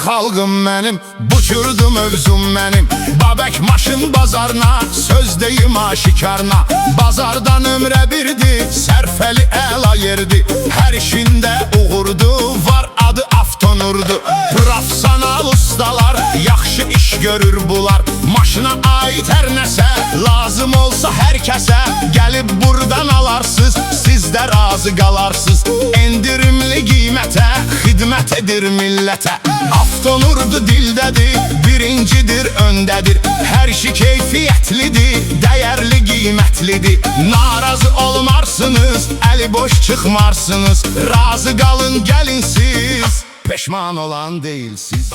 xalqım mənim, bu cürdü mövzum mənim. Babək maşın bazarına, söz deyim aşikarına. Bazarda nömrə birdi, sərfəli əla yerdi. Hər işində uğurdu, var adı Avtonurdu. Profesional ustalar, yaxşı iş görür bunlar. Maşına ait hər nəsə, lazım olsa hər kəsə gəlib buradan alarsız, siz də razı qalarsız. Endirimli qiymətə, xidmət edir millətə. Avtonurdu dildədir, birincidir, öndədir. Hər işi keyfiyyətlidir, dəyərli qiymətlidir. Narazı olmarsınız, əli boş çıxmarsınız. Razı qalın gəlin siz, peşman olan deyilsiz.